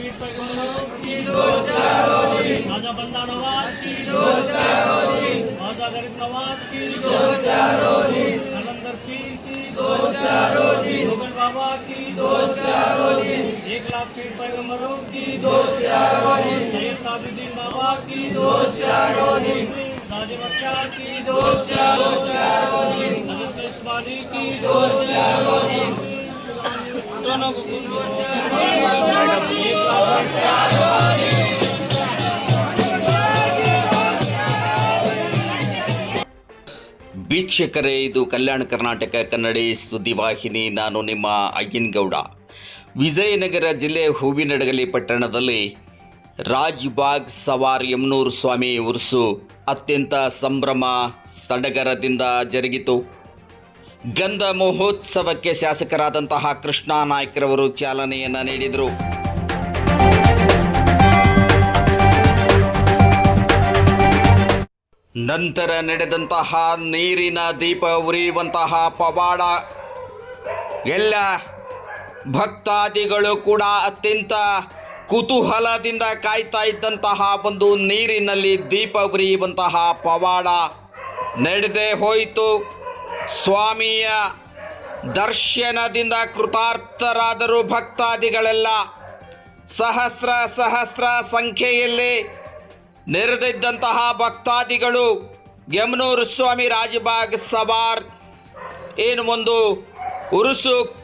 पीर पैगंबरों की राजा बंदा नवाज की राजा गरीब नवाज की कलंदर पीर की मुगल बाबा की 1 लाख पीर पैगंबरों की सैयद ताजुद्दीन बाबा की राजे बख्तियार की हजरत इस्माइली की दोनों को ವೀಕ್ಷಕರೇ, ಇದು ಕಲ್ಯಾಣ ಕರ್ನಾಟಕ ಕನ್ನಡಿ ಸುದ್ದಿವಾಹಿನಿ. ನಾನು ನಿಮ್ಮ ಅಯ್ಯನಗೌಡ. ವಿಜಯನಗರ ಜಿಲ್ಲೆ ಹೂವಿನಡಗಲಿ ಪಟ್ಟಣದಲ್ಲಿ ರಾಜ್‌ಬಾಗ್ ಸವಾರ್ ಯಮನೂರು ಸ್ವಾಮಿ ಉರುಸು ಅತ್ಯಂತ ಸಂಭ್ರಮ ಸಡಗರದಿಂದ ಜರುಗಿತು. ಗಂಧ ಮಹೋತ್ಸವಕ್ಕೆ ಶಾಸಕರಾದಂತಹ ಕೃಷ್ಣಾ ನಾಯ್ಕರವರು ಚಾಲನೆಯನ್ನು ನೀಡಿದರು. ನಂತರ ನಡೆದಂತಹ ನೀರಿನ ದೀಪ ಉರಿಯುವಂತಹ ಪವಾಡ ಎಲ್ಲ ಭಕ್ತಾದಿಗಳು ಕೂಡ ಅತ್ಯಂತ ಕುತೂಹಲದಿಂದ ಕಾಯ್ತಾ ಇದ್ದಂತಹ ಒಂದು ನೀರಿನಲ್ಲಿ ದೀಪ ಉರಿಯುವಂತಹ ಪವಾಡ ನಡೆದೇ ಹೋಯಿತು. ಸ್ವಾಮಿಯ ದರ್ಶನದಿಂದ ಕೃತಾರ್ಥರಾದರು ಭಕ್ತಾದಿಗಳೆಲ್ಲ. ಸಹಸ್ರ ಸಂಖ್ಯೆಯಲ್ಲಿ ನೆರೆದಿದ್ದಂತಹ ಭಕ್ತಾದಿಗಳು ಯಮನೂರು ಸ್ವಾಮಿ ರಾಜ್‌ಬಾಗ್ ಸವಾರ್ ಏನು ಒಂದು ಉರುಸು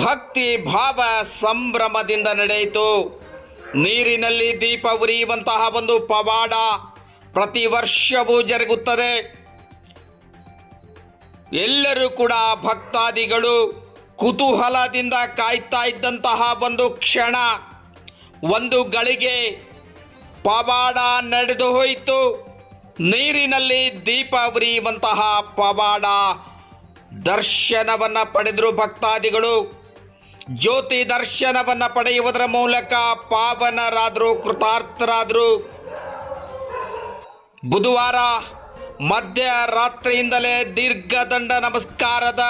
ಭಕ್ತಿ ಭಾವ ಸಂಭ್ರಮದಿಂದ ನಡೆಯಿತು. ನೀರಿನಲ್ಲಿ ದೀಪ ಉರಿಯುವಂತಹ ಒಂದು ಪವಾಡ ಪ್ರತಿ ವರ್ಷವೂ ಜರುಗುತ್ತದೆ. ಎಲ್ಲರೂ ಕೂಡ ಭಕ್ತಾದಿಗಳು ಕುತೂಹಲದಿಂದ ಕಾಯ್ತಾ ಇದ್ದಂತಹ ಒಂದು ಕ್ಷಣ, ಒಂದು ಗಳಿಗೆ ಪವಾಡ ನಡೆದು ಹೋಯಿತು. ನೀರಿನಲ್ಲಿ ದೀಪ ಉರಿಯುವಂತಹ ಪವಾಡ ದರ್ಶನವನ್ನು ಪಡೆದರು ಭಕ್ತಾದಿಗಳು. ಜ್ಯೋತಿ ದರ್ಶನವನ್ನು ಪಡೆಯುವುದರ ಮೂಲಕ ಪಾವನರಾದರು, ಕೃತಾರ್ಥರಾದರು. ಬುಧವಾರ ಮಧ್ಯರಾತ್ರಿಯಿಂದಲೇ ದೀರ್ಘದಂಡ ನಮಸ್ಕಾರದ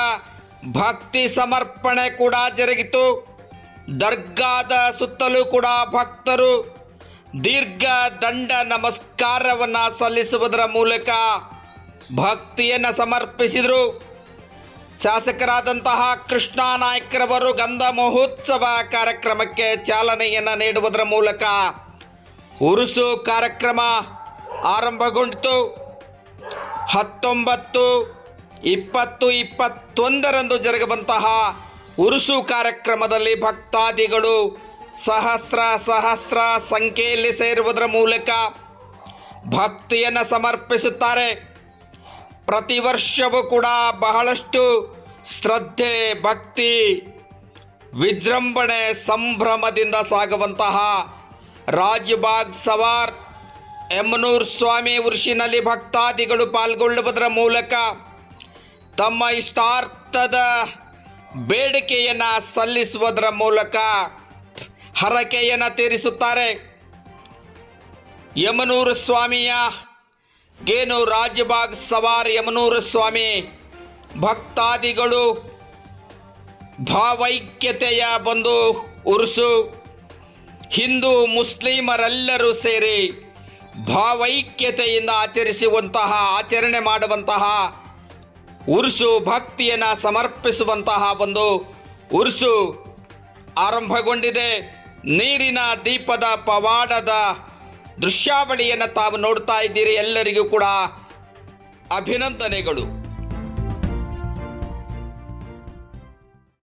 ಭಕ್ತಿ ಸಮರ್ಪಣೆ ಕೂಡ ಜರುಗಿತು. ದರ್ಗಾದ ಸುತ್ತಲೂ ಕೂಡ ಭಕ್ತರು ದೀರ್ಘ ದಂಡ ನಮಸ್ಕಾರವನ್ನು ಸಲ್ಲಿಸುವುದರ ಮೂಲಕ ಭಕ್ತಿಯನ್ನು ಸಮರ್ಪಿಸಿದರು. ಶಾಸಕರಾದಂತಹ ಕೃಷ್ಣಾ ನಾಯ್ಕರವರು ಗಂಧ ಮಹೋತ್ಸವ ಕಾರ್ಯಕ್ರಮಕ್ಕೆ ಚಾಲನೆಯನ್ನು ನೀಡುವುದರ ಮೂಲಕ ಉರುಸು ಕಾರ್ಯಕ್ರಮ ಆರಂಭಗೊಂಡಿತು. 19, 20, 21ರಂದು ಜರುಗುವಂತಹ ಉರುಸು ಕಾರ್ಯಕ್ರಮದಲ್ಲಿ ಭಕ್ತಾದಿಗಳು ಸಹಸ್ರ ಸಂಖ್ಯೆಯಲ್ಲಿ ಸೇರುವುದರ ಮೂಲಕ ಭಕ್ತಿಯನ್ನು ಸಮರ್ಪಿಸುತ್ತಾರೆ. ಪ್ರತಿ ವರ್ಷವೂ ಕೂಡ ಬಹಳಷ್ಟು ಶ್ರದ್ಧೆ, ಭಕ್ತಿ, ವಿಜೃಂಭಣೆ, ಸಂಭ್ರಮದಿಂದ ಸಾಗುವಂತಹ ರಾಜ್‌ಬಾಗ್ ಸವಾರ್ ಯಮನೂರು ಸ್ವಾಮಿ ಉರುಸಿನಲ್ಲಿ ಭಕ್ತಾದಿಗಳು ಪಾಲ್ಗೊಳ್ಳುವುದರ ಮೂಲಕ ತಮ್ಮ ಇಷ್ಟಾರ್ಥದ ಬೇಡಿಕೆಯನ್ನು ಸಲ್ಲಿಸುವುದರ ಮೂಲಕ ಹರಕೆಯನ್ನು ತೀರಿಸುತ್ತಾರೆ. ಯಮನೂರು ಸ್ವಾಮಿಯ ಏನು ರಾಜ್‌ಬಾಗ್ ಸವಾರ್ ಯಮನೂರು ಸ್ವಾಮಿ ಭಕ್ತಾದಿಗಳು ಭಾವೈಕ್ಯತೆಯ ಒಂದು ಉರುಸು. ಹಿಂದೂ ಮುಸ್ಲಿಮರೆಲ್ಲರೂ ಸೇರಿ ಭಾವೈಕ್ಯತೆಯಿಂದ ಆಚರಣೆ ಮಾಡುವಂತಹ ಉರುಸು, ಭಕ್ತಿಯನ್ನು ಸಮರ್ಪಿಸುವಂತಹ ಒಂದು ಉರುಸು ಆರಂಭಗೊಂಡಿದೆ. ನೀರಿನ ದೀಪದ ಪವಾಡದ ದೃಶ್ಯಾವಳಿಯನ್ನು ತಾವು ನೋಡ್ತಾ ಇದ್ದೀರಿ. ಎಲ್ಲರಿಗೂ ಕೂಡ ಅಭಿನಂದನೆಗಳು.